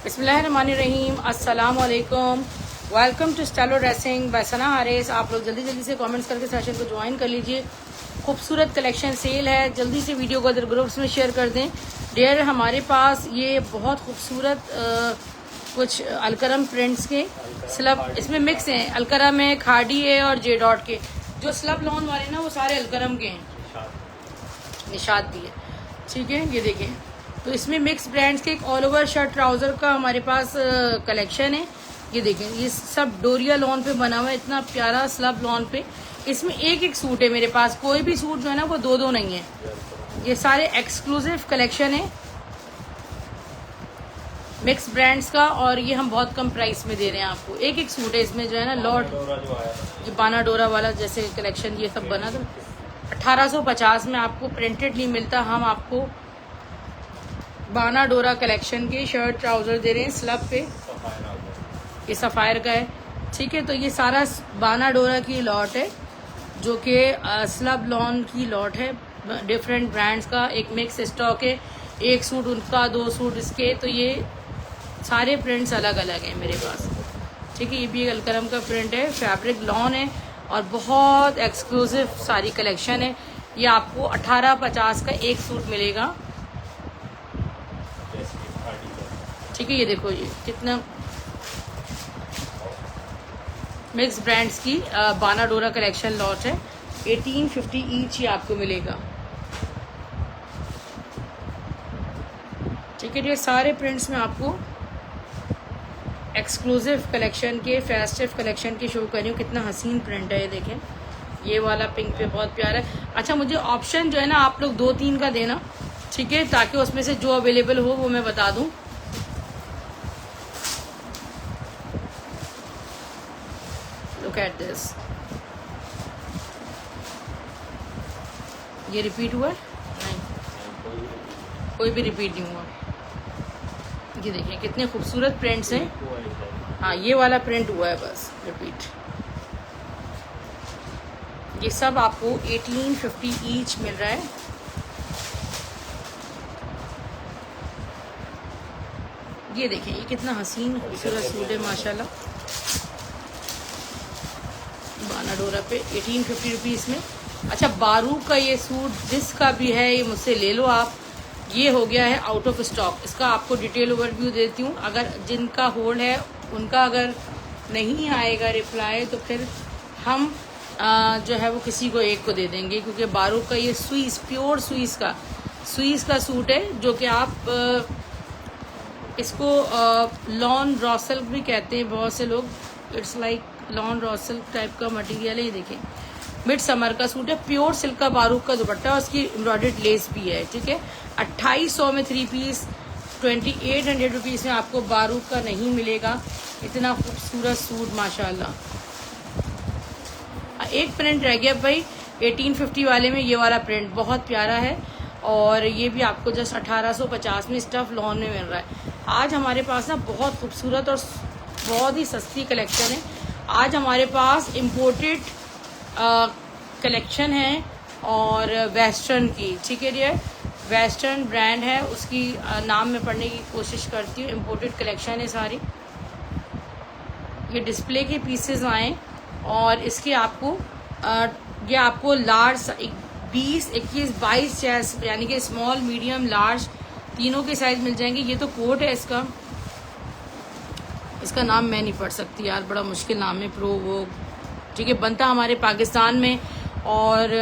बिस्मिल्लाहिर्रहमानिर्रहीम, अस्सलाम वालेकुम। Welcome to Stylo Dressing by Sana Haris. आप लोग जल्दी जल्दी से कमेंट्स करके सेशन को ज्वाइन कर लीजिए। खूबसूरत कलेक्शन सेल है, जल्दी से वीडियो को अदर ग्रुप्स में शेयर कर दें। डेयर हमारे पास ये बहुत खूबसूरत कुछ अलकरम प्रिंट्स के स्लब इसमें मिक्स हैं। अलकरम है, खाड़ी है और जे डॉट के। जो स्लब लॉन वाले ना वो सारे अलकरम के हैं, निशात भी है, ठीक है। ये देखें, तो इसमें मिक्स ब्रांड्स के एक ऑल ओवर शर्ट ट्राउजर का हमारे पास कलेक्शन है। ये देखें, ये सब डोरिया लॉन पे बना हुआ है, इतना प्यारा स्लब लॉन पे। इसमें एक एक सूट है मेरे पास, कोई भी सूट जो है ना वो दो दो नहीं है। ये सारे एक्सक्लूसिव कलेक्शन है मिक्स ब्रांड्स का, और ये हम बहुत कम प्राइस में दे रहे हैं आपको। एक एक सूट है इसमें जो है ना लॉट। ये बाना डोरा वाला जैसे कलेक्शन ये सब बना था 1850 में आपको प्रिंटेड नहीं मिलता। हम आपको बाना डोरा कलेक्शन के शर्ट ट्राउजर दे रहे हैं स्लब पे। ये सफ़ायर का है, ठीक है। तो ये सारा बाना डोरा की लॉट है, जो कि स्लब लॉन की लॉट है। डिफरेंट ब्रांड्स का एक मिक्स स्टॉक है, एक सूट उनका, दो सूट इसके। तो ये सारे प्रिंट्स अलग अलग हैं मेरे पास, ठीक है। ये भी एक अलकरम का प्रिंट है, फैब्रिक लॉन है और बहुत एक्सक्लूसिव सारी कलेक्शन है। ये आपको 1850 का एक सूट मिलेगा, ठीक है। ये देखो, ये कितना मिक्स ब्रांड्स की बाना डोरा कलेक्शन लॉट है। 1850 ईच ही आपको मिलेगा, ठीक है। ये सारे प्रिंट्स में आपको एक्सक्लूसिव कलेक्शन के, फेस्टिव कलेक्शन के शो कर रही हूँ। कितना हसीन प्रिंट है, ये देखें। ये वाला पिंक पे बहुत प्यारा है। अच्छा, मुझे ऑप्शन जो है ना आप लोग 2-3 का देना, ठीक है, ताकि उसमें से जो अवेलेबल हो वो मैं बता दूँ। लुक एट दिस, ये रिपीट हुआ है? नहीं, कोई भी रिपीट नहीं हुआ। ये देखिए कितने खूबसूरत प्रिंट्स हैं। हाँ, ये वाला प्रिंट हुआ है बस रिपीट। ये सब आपको 1850 ईच मिल रहा है। ये देखें, ये कितना हसीन खूबसूरत सूट है माशाल्लाह। बाना डोरा पे 1850 रुपीज़ में। अच्छा, बारूक का ये सूट जिसका भी है ये मुझसे ले लो आप। ये हो गया है आउट ऑफ स्टॉक। इसका आपको डिटेल ओवरव्यू देती हूँ। अगर जिनका होल्ड है उनका अगर नहीं आएगा रिप्लाई तो फिर हम जो है वो किसी को एक को दे देंगे, क्योंकि बारूक का ये स्वीस, प्योर स्वीस का सूट है, जो कि आप इसको लॉन रॉसल भी कहते हैं बहुत से लोग। इट्स लाइक लॉन रॉसल टाइप का मटेरियल है। ये देखें, मिड समर का सूट है, प्योर सिल्क का बारूक का दुपट्टा और उसकी एम्ब्रॉयडर्ड लेस भी है, ठीक है। 2800 में 3 पीस, 2800 रुपीज़ में आपको बारूक का नहीं मिलेगा। इतना खूबसूरत सूट माशाल्लाह। एक प्रिंट रह गया भाई 1850 वाले में, ये वाला प्रिंट बहुत प्यारा है और ये भी आपको जस्ट 1850 में स्टफ लॉन में मिल रहा है। आज हमारे पास ना बहुत खूबसूरत और बहुत ही सस्ती कलेक्शन है। आज हमारे पास इम्पोर्टेड कलेक्शन है और वेस्टर्न की, ठीक है डियर। वेस्टर्न ब्रांड है, उसकी नाम में पढ़ने की कोशिश करती हूँ। इम्पोर्टेड कलेक्शन है सारी। ये डिस्प्ले के पीसेस आए और इसके आपको ये आपको लार्ज 20, 21, 22 यानी कि स्मॉल, मीडियम, लार्ज तीनों के साइज मिल जाएंगे। ये तो कोट है इसका नाम मैं नहीं पढ़ सकती यार, बड़ा मुश्किल नाम है, प्रो वो, ठीक है। बनता हमारे पाकिस्तान में। और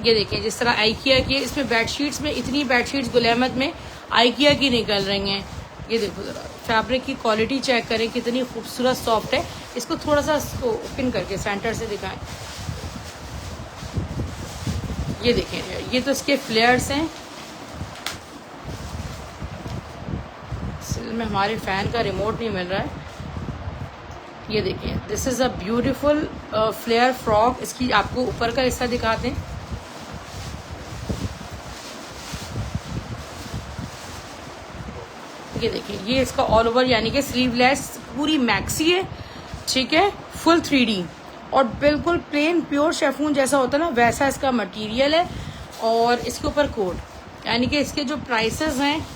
ये देखें, जिस तरह आइकिया की, इसमें बेडशीट्स में इतनी बेडशीट्स गुल अहमद में आइकिया की निकल रही हैं। ये देखो ज़रा, फैब्रिक की क्वालिटी चेक करें कितनी खूबसूरत सॉफ्ट है। इसको थोड़ा सा इसको ओपन करके सेंटर से दिखाएं। ये देखें, ये तो इसके फ्लेयर्स हैं। में हमारे फ़ैन का रिमोट नहीं मिल रहा है। ये देखें, this is a beautiful flare frock. इसकी आपको ऊपर का हिस्सा दिखाते हैं। ये देखिए, ये इसका ऑल ओवर यानी कि स्लीवलेस पूरी मैक्सी है, ठीक है। फुल 3D और बिल्कुल प्लेन प्योर शेफून जैसा होता है ना, वैसा इसका मटेरियल है। और इसके ऊपर कोट, यानी कि इसके जो प्राइसेस हैं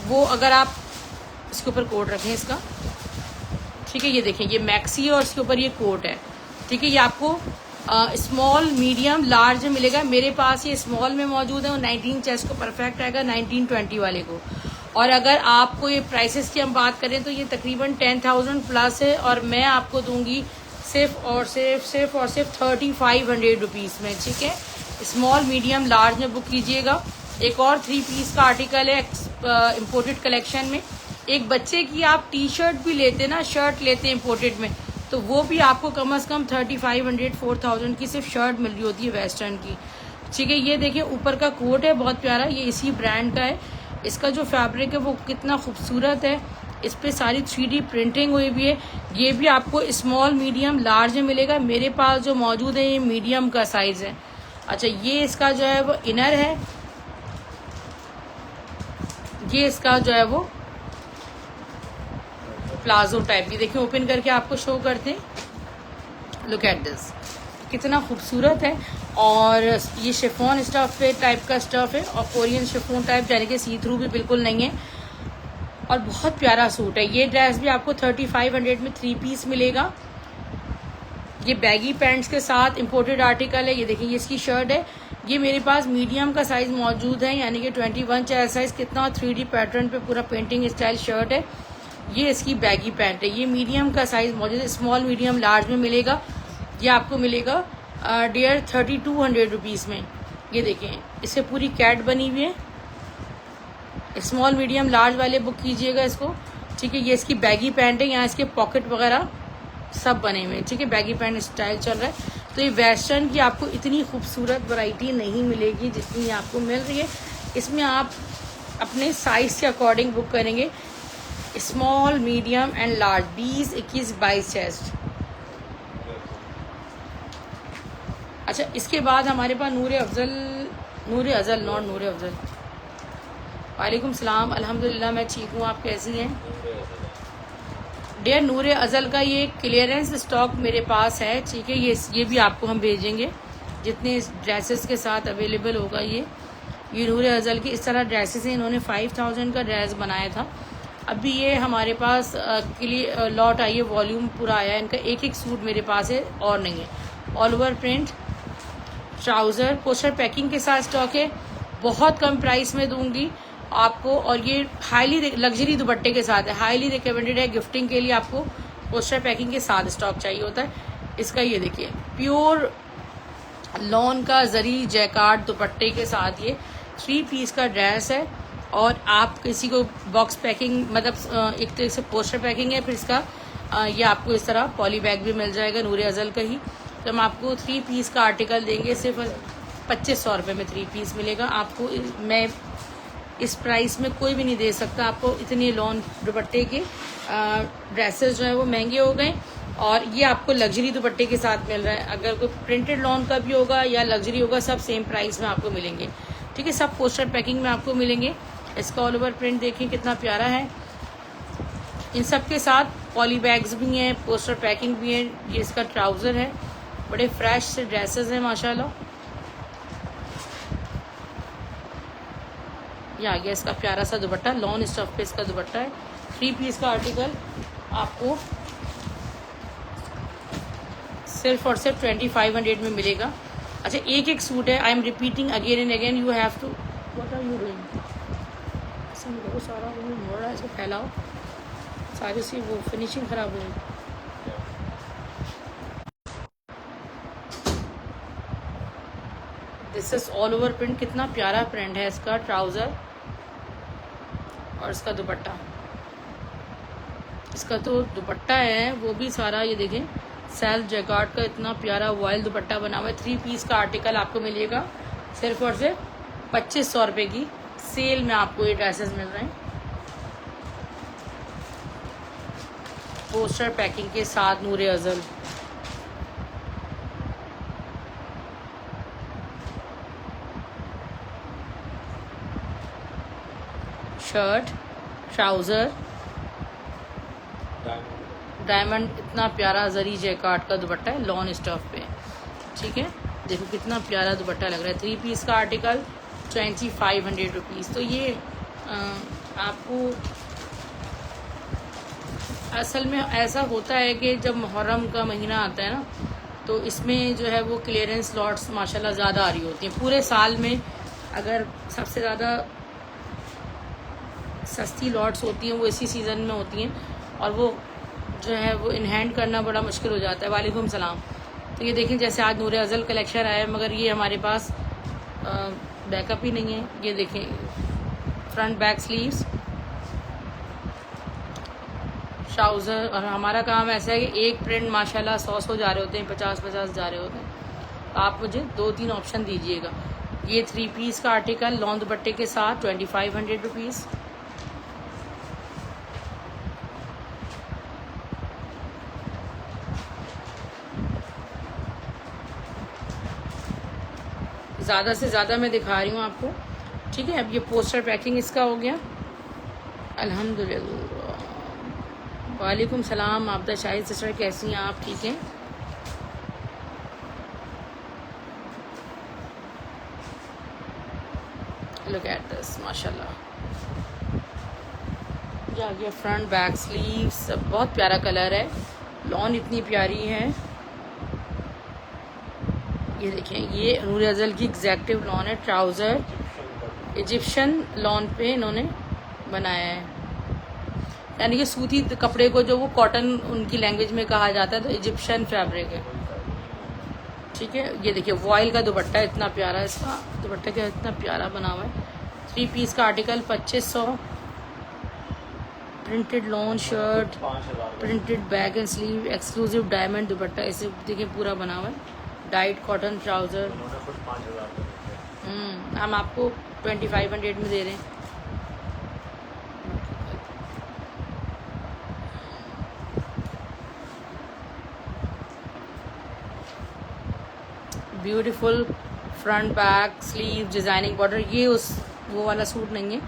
वो, अगर आप इसके ऊपर कोट रखें इसका, ठीक है। ये देखें, ये मैक्सी है और इसके ऊपर ये कोट है, ठीक है। ये आपको स्मॉल मीडियम लार्ज में मिलेगा। मेरे पास ये स्मॉल में मौजूद है और 19 चेस्ट को परफेक्ट आएगा, 19-20 वाले को। और अगर आपको ये प्राइसेस की हम बात करें तो ये तकरीबन 10,000 प्लस है, और मैं आपको दूंगी सिर्फ और सिर्फ 3500 रुपीज़ में, ठीक है। स्मॉल मीडियम लार्ज में बुक कीजिएगा। एक और 3 पीस का आर्टिकल है इम्पोर्टेड कलेक्शन में। एक बच्चे की आप टी शर्ट भी लेते ना, शर्ट लेते हैं इम्पोर्टेड में, तो वो भी आपको कम से कम 3500-4000 की सिर्फ शर्ट मिल रही होती है वेस्टर्न की, ठीक है। ये देखिए ऊपर का कोट है बहुत प्यारा, ये इसी ब्रांड का है। इसका जो फैब्रिक है वो कितना खूबसूरत है, इस पर सारी 3D प्रिंटिंग हुई हुई है। ये भी आपको स्मॉल मीडियम लार्ज में मिलेगा। मेरे पास जो मौजूद है ये मीडियम का साइज़ है। अच्छा, ये इसका जो है वो इनर है, ये इसका जो है वो प्लाजो टाइप। ये देखिए ओपन करके आपको शो करते हैं, लुक एट दिस, कितना खूबसूरत है। और ये शिफॉन स्टफ पे टाइप का स्टफ है, और कोरियन शिफॉन टाइप, यानी कि सी थ्रू भी बिल्कुल नहीं है, और बहुत प्यारा सूट है। ये ड्रेस भी आपको 3500 में 3 पीस मिलेगा। ये बैगी पैंट्स के साथ इम्पोर्टेड आर्टिकल है। ये देखिए, ये इसकी शर्ट है। ये मेरे पास मीडियम का साइज मौजूद है, यानी कि 21 चाहे साइज, कितना 3D पैटर्न पे पूरा पेंटिंग स्टाइल शर्ट है। ये इसकी बैगी पैंट है। ये मीडियम का साइज मौजूद है, स्मॉल मीडियम लार्ज में मिलेगा। ये आपको मिलेगा डियर 3200 रुपीज़ में। ये देखें, इससे पूरी कैट बनी हुई है। स्मॉल मीडियम लार्ज वाले बुक कीजिएगा इसको, ठीक है। ये इसकी बैगी पैंट है, यहाँ इसके पॉकेट वगैरह सब बने हुए हैं, ठीक है। बैगी पैंट स्टाइल चल रहा है। तो ये वेस्टर्न की आपको इतनी खूबसूरत वैरायटी नहीं मिलेगी जितनी आपको मिल रही है। इसमें आप अपने साइज के अकॉर्डिंग बुक करेंगे, small medium and large, 20, 21, 22 chest. अच्छा, इसके बाद हमारे पास नूर अज़ल वालेकुम सलाम, अल्हम्दुलिल्लाह मैं ठीक हूँ, आप कैसी हैं डियर। नूर अज़ल का ये क्लियरेंस स्टॉक मेरे पास है, ठीक है। ये भी आपको हम भेजेंगे जितने ड्रेसेस के साथ अवेलेबल होगा। ये नूर अज़ल की इस तरह ड्रेसेस हैं। इन्होंने 5000 का ड्रेस बनाया था। अभी ये हमारे पास लॉट आई है, वॉल्यूम पूरा आया है इनका। एक एक सूट मेरे पास है और नहीं है। All over print trouser poster packing के साथ स्टॉक है। बहुत कम प्राइस में दूंगी आपको, और ये हाईली लग्जरी दुपट्टे के साथ है, हाईली रिकमेंडेड है गिफ्टिंग के लिए। आपको पोस्टर पैकिंग के साथ स्टॉक चाहिए होता है। इसका ये देखिए प्योर लॉन का जरी जैकार्ड दुपट्टे के साथ ये 3 पीस का ड्रेस है। और आप किसी को बॉक्स पैकिंग, मतलब एक तरह से पोस्टर पैकिंग है, फिर इसका ये आपको इस तरह पॉली बैग भी मिल जाएगा नूर अज़ल का ही। तो हम आपको 3 पीस का आर्टिकल देंगे, सिर्फ 2500 रुपये में 3 पीस मिलेगा आपको। मैं इस प्राइस में कोई भी नहीं दे सकता आपको। इतने लॉन दुपट्टे के ड्रेसेस जो है वो महंगे हो गए, और ये आपको लग्जरी दुपट्टे के साथ मिल रहा है। अगर कोई प्रिंटेड लॉन का भी होगा या लग्जरी होगा, सब सेम प्राइस में आपको मिलेंगे, ठीक है। सब पोस्टर पैकिंग में आपको मिलेंगे। इसका ऑल ओवर प्रिंट देखिए कितना प्यारा है। इन सब के साथ पॉली बैग्स भी हैं, पोस्टर पैकिंग भी है। ये इसका ट्राउज़र है, बड़े फ्रेश से ड्रेसेस हैं माशाल्लाह। ये आ गया इसका प्यारा सा दुपट्टा, लॉन स्टफ पे इसका दुपट्टा है। 3 पीस का आर्टिकल आपको सिर्फ और सिर्फ 2500 में मिलेगा। अच्छा, एक एक सूट है, I am repeating again and again, you have to, what are you doing, सारा मोड़ रहा है, इसको फैलाओ, सारी सी वो फिनिशिंग खराब हो गई। This is all over print, कितना प्यारा प्रिंट है इसका ट्राउज़र और इसका दुपट्टा। इसका तो दुपट्टा है वो भी सारा, ये देखें सेल्फ जैकार्ड का इतना प्यारा वॉयल दुपट्टा बना हुआ है। 3 पीस का आर्टिकल आपको मिलेगा सिर्फ और सिर्फ 2500 रुपये की सेल में आपको ये ड्रेसेस मिल रहे हैं, पोस्टर पैकिंग के साथ नूर अज़ल। शर्ट, ट्राउज़र, डायमंड, इतना प्यारा जरी जैकार्ड का दुपट्टा है लॉन स्टफ पे, ठीक है। देखो कितना प्यारा दुपट्टा लग रहा है। 3 पीस का आर्टिकल 2500 रुपीज़। तो ये आपको असल में ऐसा होता है कि जब मुहर्रम का महीना आता है ना, तो इसमें जो है वो क्लियरेंस लॉट्स माशाल्लाह ज़्यादा आ रही होती हैं। पूरे साल में अगर सबसे ज़्यादा सस्ती लॉट्स होती हैं वो इसी सीज़न में होती हैं, और वो जो है वो इन हैंड करना बड़ा मुश्किल हो जाता है। वालेकुम सलाम। तो ये देखें, जैसे आज नूर अज़ल कलेक्शन आया है, मगर ये हमारे पास बैकअप ही नहीं है। ये देखें, फ्रंट बैक स्लीव्स, ट्राउज़र, और हमारा काम ऐसा है कि एक प्रिंट माशाल्लाह 100 जा रहे होते हैं, 50 जा रहे होते हैं। तो आप मुझे 2-3 ऑप्शन दीजिएगा। ये 3 पीस का आर्टिकल लॉन दुपट्टे के साथ 2500 रुपीज़। ज़्यादा से ज़्यादा मैं दिखा रही हूँ आपको, ठीक है। अब ये पोस्टर पैकिंग इसका हो गया, अल्हम्दुलिल्लाह। वालेकुम सलाम आपदा शाहिद सिस्टर, कैसी हैं आप? ठीक हैं। लुक एट दिस, माशाल्लाह। ये आ गया फ्रंट बैक स्लीव्स, बहुत प्यारा कलर है, लॉन इतनी प्यारी है। ये देखें, ये नूर अज़ल की एग्जैक्टिव लॉन है, ट्राउज़र इजिप्शियन लॉन पे इन्होंने बनाया है, यानी कि सूती कपड़े को जो वो कॉटन उनकी लैंग्वेज में कहा जाता है, तो इजिप्शियन फैब्रिक है, ठीक है। ये देखिए वॉयल का दुपट्टा इतना प्यारा है, इसका दुपट्टा क्या इतना प्यारा बना हुआ है। 3 पीस का article 2500, printed lawn shirt, printed back and sleeve, exclusive diamond दुपट्टा, इसे देखिए पूरा बना हुआ है। डाइट कॉटन ट्राउज़र, हम आपको 2500 में दे रहे हैं। Beautiful front back sleeve designing border. ये उस वो वाला सूट नहीं है,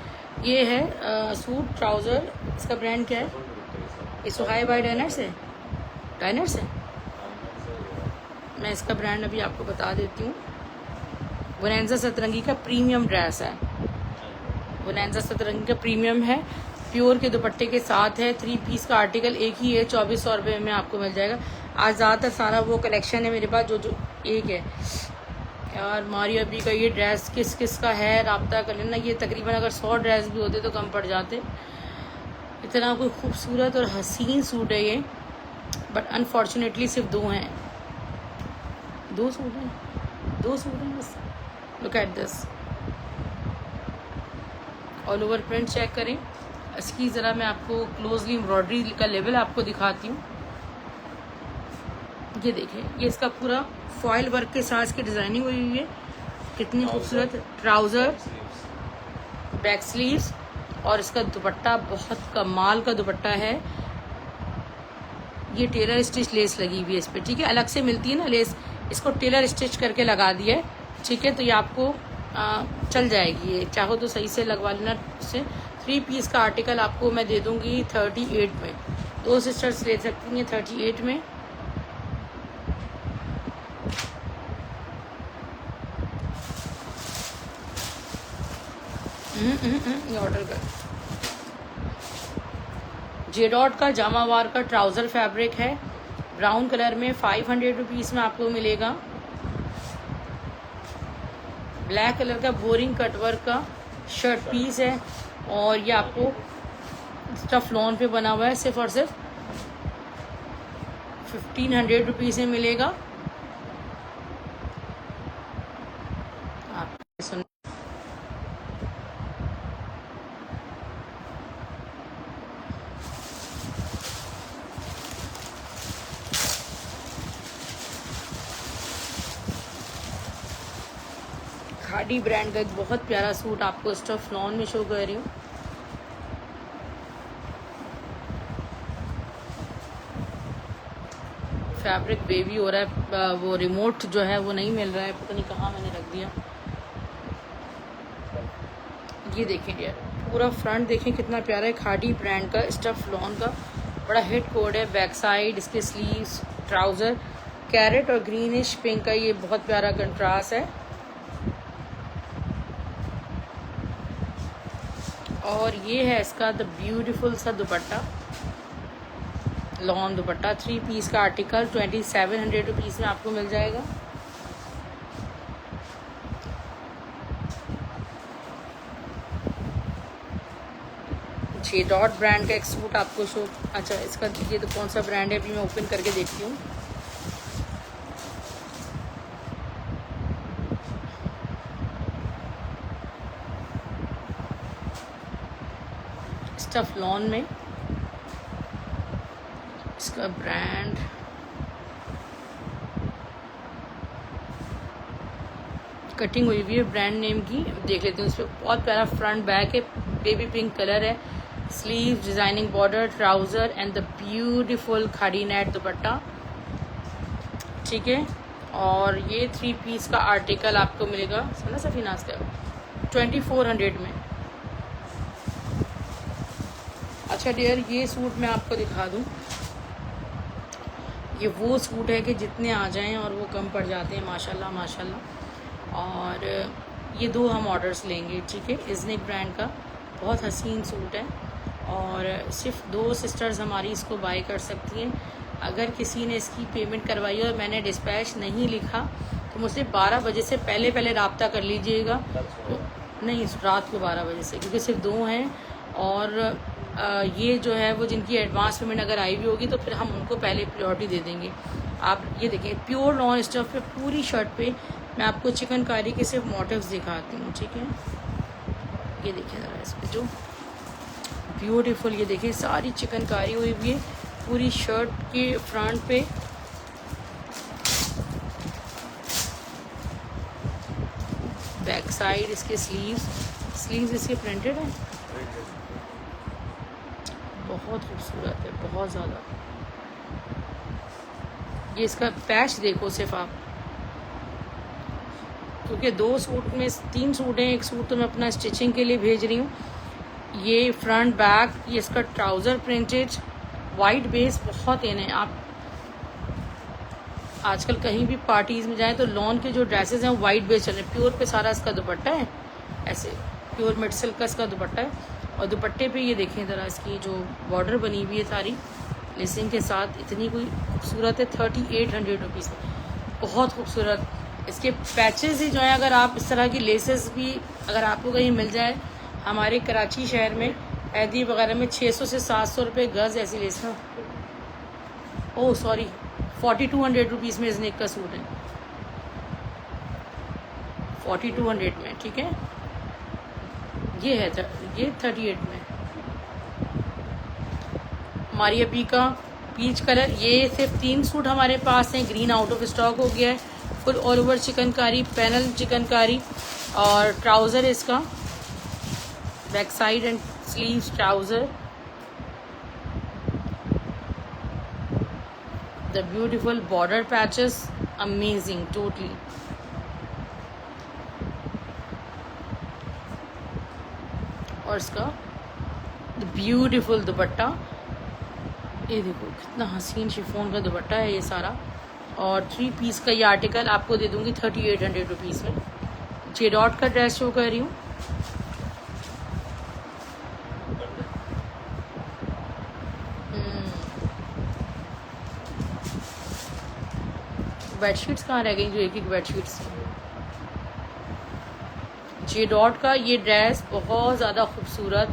ये है सूट ट्राउज़र। इसका ब्रांड क्या है? ये सुहाइब बाय डाइनर्स है, डाइनर्स है। मैं इसका ब्रांड अभी आपको बता देती हूँ। वनेंजा सतरंगी का प्रीमियम ड्रेस है, वनेंजा सतरंगी का प्रीमियम है, प्योर के दुपट्टे के साथ है। 3 पीस का आर्टिकल एक ही है, 2400 रुपये में आपको मिल जाएगा। आज ज़्यादातर सारा वो कलेक्शन है मेरे पास जो एक है। यार मारिया अभी का ये ड्रेस किस किस का है, राब्ता कर लेना। ये तकरीबन अगर 100 ड्रेस भी होते तो कम पड़ जाते। इतना कोई खूबसूरत और हसीन सूट है ये, बट अनफॉर्चुनेटली सिर्फ 2 हैं, 2 सूट हैं, 2 सूट हैं बस। Look at this, all over print check करें इसकी। ज़रा मैं आपको क्लोजली एम्ब्रॉयडरी का लेवल आपको दिखाती हूँ। ये देखें, ये इसका पूरा फॉयल वर्क के साथ इसकी डिज़ाइनिंग हुई हुई है, कितनी खूबसूरत। ट्राउज़र, बैक स्लीव्स, और इसका दुपट्टा बहुत कमाल का दुपट्टा है। ये टेलर स्टिच लेस लगी हुई है इस पर, ठीक है। अलग से मिलती है ना लेस, इसको टेलर स्टिच करके लगा दिया है, ठीक है। तो ये आपको चल जाएगी, ये चाहो तो सही से लगवा लेना इससे। 3 पीस का आर्टिकल आपको मैं दे दूँगी 38 में। 2 सिस्टर्स ले सकती हैं 38 में। ये ऑर्डर कर। जेडॉट का जामावार का ट्राउज़र फैब्रिक है, ब्राउन कलर में, 500 रुपीज़ में आपको मिलेगा। ब्लैक कलर का बोरिंग कटवर्क का शर्ट पीस है, और ये आपको स्टफ लॉन पे बना हुआ है, सिर्फ और सिर्फ 1500 रुपीज़ में मिलेगा। आप सुन, खाड़ी ब्रांड का एक बहुत प्यारा सूट आपको स्टफ लॉन में शो कर रही हूँ। फैब्रिक बेबी हो रहा है, वो रिमोट जो है वो नहीं मिल रहा है, पता नहीं कहाँ मैंने रख दिया। ये देखें यार, पूरा फ्रंट देखें कितना प्यारा है, खाड़ी ब्रांड का स्टफ लॉन का बड़ा हिट कोड है। बैक साइड इसके स्लीव्स, ट्राउज़र कैरेट और ग्रीनिश पिंक का ये बहुत प्यारा कंट्रास्ट है। और ये है इसका द ब्यूटीफुल सा दुपट्टा, लॉन दुपट्टा 3 पीस का आर्टिकल 2700 रुपीज़ में आपको मिल जाएगा। जे डॉट ब्रांड का एक सूट आपको शो, अच्छा इसका ये तो कौन सा ब्रांड है, अभी मैं ओपन करके देखती हूँ। स्टफ लॉन में इसका ब्रांड कटिंग हुई हुई है ब्रांड नेम की, देख लेते हैं। उस पर बहुत प्यारा फ्रंट बैक है, बेबी पिंक कलर है, sleeve designing border, trouser and the beautiful खाड़ी नेट दुपट्टा, ठीक है। और ये 3 पीस का आर्टिकल आपको मिलेगा समझा सफीनाज का 2400 में। अच्छा डियर, ये सूट मैं आपको दिखा दूँ, ये वो सूट है कि जितने आ जाएं और वो कम पड़ जाते हैं माशाल्लाह माशाल्लाह। और ये 2 हम ऑर्डर्स लेंगे, ठीक है। इज़निक ब्रांड का बहुत हसीन सूट है और सिर्फ 2 सिस्टर्स हमारी इसको बाय कर सकती हैं। अगर किसी ने इसकी पेमेंट करवाई और मैंने डिस्पैच नहीं लिखा तो मुझसे 12 बजे से पहले रब्ता कर लीजिएगा। तो नहीं, रात को 12 बजे से, क्योंकि सिर्फ 2 हैं। और ये जो है वो जिनकी एडवांस पेमेंट अगर आई भी होगी तो फिर हम उनको पहले प्रायोरिटी दे देंगे। आप ये देखिए प्योर लॉन स्टफ पे पूरी शर्ट पे मैं आपको चिकनकारी के सिर्फ मोटिव्स दिखाती हूँ, ठीक है। ये देखिए ज़रा इस पर जो ब्यूटीफुल, ये देखिए सारी चिकनकारी हुई हुई है पूरी शर्ट के फ्रंट पे। बैक साइड इसके स्लीव्स इसके प्रिंटेड है, बहुत खूबसूरत है, बहुत ज़्यादा। ये इसका पैच देखो सिर्फ आप, क्योंकि 2 सूट में 3 सूट हैं, एक सूट तो मैं अपना स्टिचिंग के लिए भेज रही हूँ। ये फ्रंट बैक, ये इसका ट्राउज़र प्रिंटेड, वाइट बेस बहुत इन है। आप आजकल कहीं भी पार्टीज़ में जाएं तो लॉन के जो ड्रेसेस हैं वो वाइट बेस चल रहे हैं। प्योर पे सारा इसका दुपट्टा है, ऐसे प्योर मिड सिल्क का इसका दुपट्टा है। और दुपट्टे पे ये देखें ज़रा इसकी जो बॉर्डर बनी हुई है सारी लेसिंग के साथ, इतनी कोई खूबसूरत है। 3800 रुपीज़, बहुत खूबसूरत। इसके पैचेस ही जो हैं, अगर आप इस तरह की लेसेस भी अगर आपको कहीं मिल जाए, हमारे कराची शहर में ऐदी वगैरह में 600 से 700 रुपये गज़ ऐसी लेस है। ओह सॉरी, 4200 रुपीज़ में इज़निक का सूट है, 4200 में, ठीक है। ये है ये 38 में। हमारी अभी का पीच कलर, ये सिर्फ 3 सूट हमारे पास हैं, ग्रीन आउट ऑफ स्टॉक हो गया है। Full all over chikankari, panel chikankari और ट्राउज़र इसका back side and sleeves trouser, the beautiful border patches, amazing totally. और इसका ब्यूटीफुल दुपट्टा, ये देखो कितना हसीन शिफॉन का दुपट्टा है ये सारा। और 3 पीस का ये आर्टिकल आपको दे दूंगी 3800 रुपीज़ में। जे डॉट का ड्रेस शो कर रही हूँ। बेडशीट्स कहाँ रह गई जो एक बेडशीट्स। जे डॉट का ये ड्रेस बहुत ज़्यादा खूबसूरत,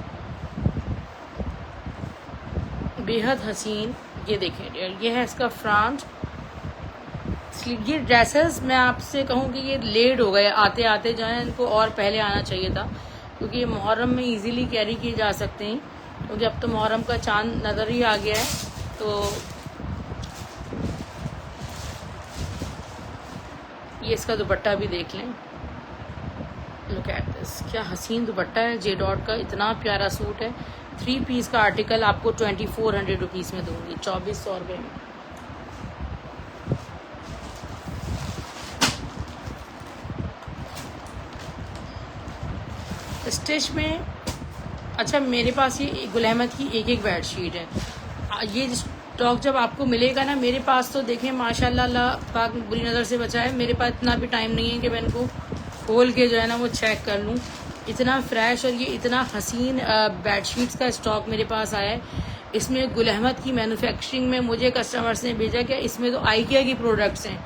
बेहद हसीन। ये देखें, ये है इसका फ्रंट। ये ड्रेसेस मैं आपसे कहूँ कि ये लेट हो गए आते आते, जो है इनको और पहले आना चाहिए था, क्योंकि ये मुहर्रम में इजीली कैरी किए जा सकते हैं, क्योंकि अब तो मुहर्रम का चांद नज़र ही आ गया है। तो ये इसका दुपट्टा भी देख लें, लुक एट दिस, क्या हसीन दुपट्टा है। जे डॉट का इतना प्यारा सूट है। 3 पीस का आर्टिकल आपको 2400 रुपीज़ में दूंगी, 2400 रुपये में। स्टिच में अच्छा, मेरे पास ये गुल अहमद की एक बेडशीट है। ये स्टॉक जब आपको मिलेगा ना, मेरे पास तो देखें माशाल्लाह, अल्लाह पाक बुरी नज़र से बचाए, मेरे पास इतना भी टाइम नहीं है कि मैं इनको खोल के जो है ना वो चेक कर लूँ। इतना फ्रेश और ये इतना हसीन बेडशीट्स का स्टॉक मेरे पास आया है। इसमें गुल अहमद की मैन्युफैक्चरिंग में मुझे कस्टमर्स ने भेजा कि इसमें तो आइकिया की प्रोडक्ट्स हैं।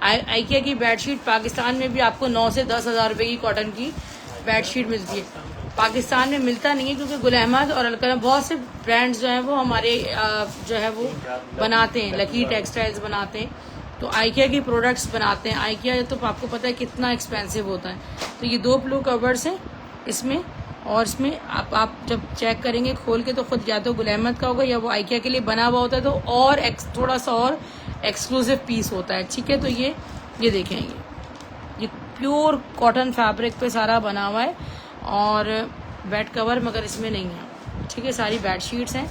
आइकिया की बेडशीट पाकिस्तान में भी आपको 9 से 10 हज़ार रुपये की कॉटन की बेडशीट मिलती है। पाकिस्तान में मिलता नहीं है क्योंकि गुल अहमद और अलकरम बहुत से ब्रांड्स जो हैं वो हमारे जो है वो बनाते हैं, लकी टेक्सटाइल्स बनाते हैं, तो आइकिया की प्रोडक्ट्स बनाते हैं। आइकिया तो आपको पता है कितना एक्सपेंसिव होता है। तो ये 2 पिलो कवर्स हैं इसमें, और इसमें आप जब चेक करेंगे खोल के तो खुद या तो गुल अहमद का होगा या वो आइकिया के लिए बना हुआ होता है, तो और थोड़ा सा और एक्सक्लूसिव पीस होता है। ठीक है, तो ये देखें, ये प्योर कॉटन फैब्रिक पे सारा बना हुआ है और बेड कवर मगर इसमें नहीं है। ठीक है, सारी बेड शीट्स हैं।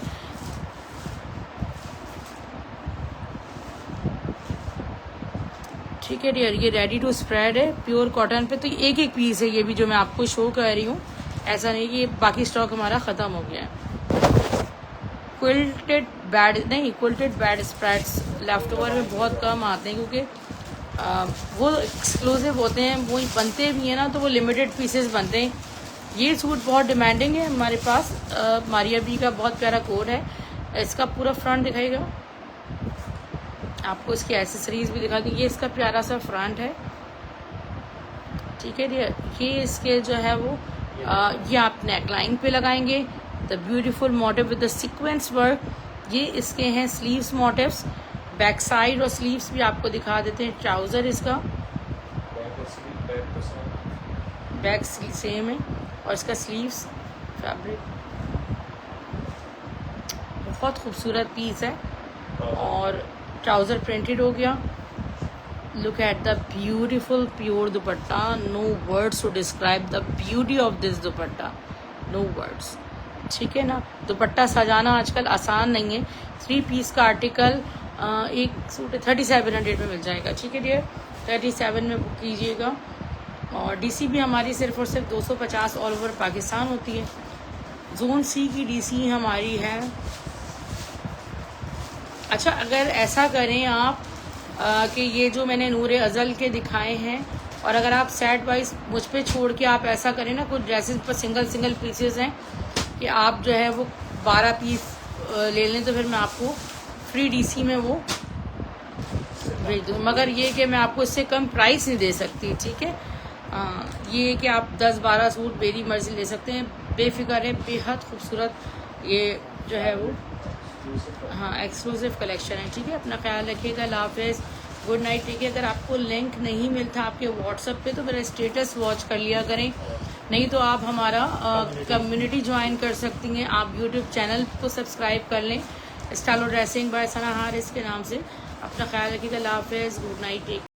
ठीक है डियर, ये रेडी टू स्प्रेड है प्योर कॉटन पे। तो एक एक पीस है ये भी जो मैं आपको शो कर रही हूँ, ऐसा नहीं कि ये बाकी स्टॉक हमारा ख़त्म हो गया है। Quilted bed spreads left over में बहुत कम आते हैं क्योंकि वो एक्सक्लूसिव होते हैं, वो बनते भी हैं ना, तो वो लिमिटेड पीसेस बनते हैं। ये सूट बहुत डिमांडिंग है हमारे पास। मारिया बी का बहुत प्यारा कोड है। इसका पूरा फ्रंट दिखाएगा, आपको इसकी एसेसरीज भी दिखा दी। ये इसका प्यारा सा फ्रंट है। ठीक है डियर, ये इसके जो है वो ये आप नेकलाइन पे लगाएंगे। The beautiful motive with the sequence work. ये इसके हैं स्लीव्स मोटिव्स, बैक साइड और स्लीव्स भी आपको दिखा देते हैं। ट्राउज़र इसका बैक सेम है और इसका स्लीव्स फैब्रिक बहुत खूबसूरत पीस है और ट्राउज़र प्रिंटेड हो गया। Look at the beautiful pure dupatta, no words to describe the beauty of this dupatta, no words. ठीक है ना, दुपट्टा सजाना आजकल आसान नहीं है। 3 पीस का आर्टिकल एक सूट 3700 में मिल जाएगा। ठीक है डियर, 37 में बुक कीजिएगा। और डीसी भी हमारी सिर्फ और सिर्फ 250 ऑल ओवर पाकिस्तान होती है। जोन सी की डीसी हमारी है। अच्छा, अगर ऐसा करें आप कि ये जो मैंने नूरे अज़ल के दिखाए हैं, और अगर आप सेट वाइज मुझ पे छोड़ के आप ऐसा करें ना, कुछ ड्रेसेस पर सिंगल पीसेस हैं कि आप जो है वो 12 पीस ले लें, तो फिर मैं आपको फ्री डीसी में वो भेज दूँ। मगर ये कि मैं आपको इससे कम प्राइस नहीं दे सकती। ठीक है, ये कि आप 10-12 सूट मेरी मर्जी ले सकते हैं, बेफिक्र है। बेहद खूबसूरत ये जो है वो एक्सक्लूसिव कलेक्शन है। ठीक है, अपना ख्याल रखिएगा। अल्लाह हाफ़िज़, गुड नाइट। ठीक है, अगर आपको लिंक नहीं मिलता आपके व्हाट्सएप पे तो मेरा स्टेटस वॉच कर लिया करें, नहीं तो आप हमारा कम्युनिटी ज्वाइन कर सकती हैं। आप यूट्यूब चैनल को सब्सक्राइब कर लें, style dressing by Sana Haris के नाम से। अपना ख्याल रखिएगा। अल्लाह हाफ़िज़, गुड नाइट।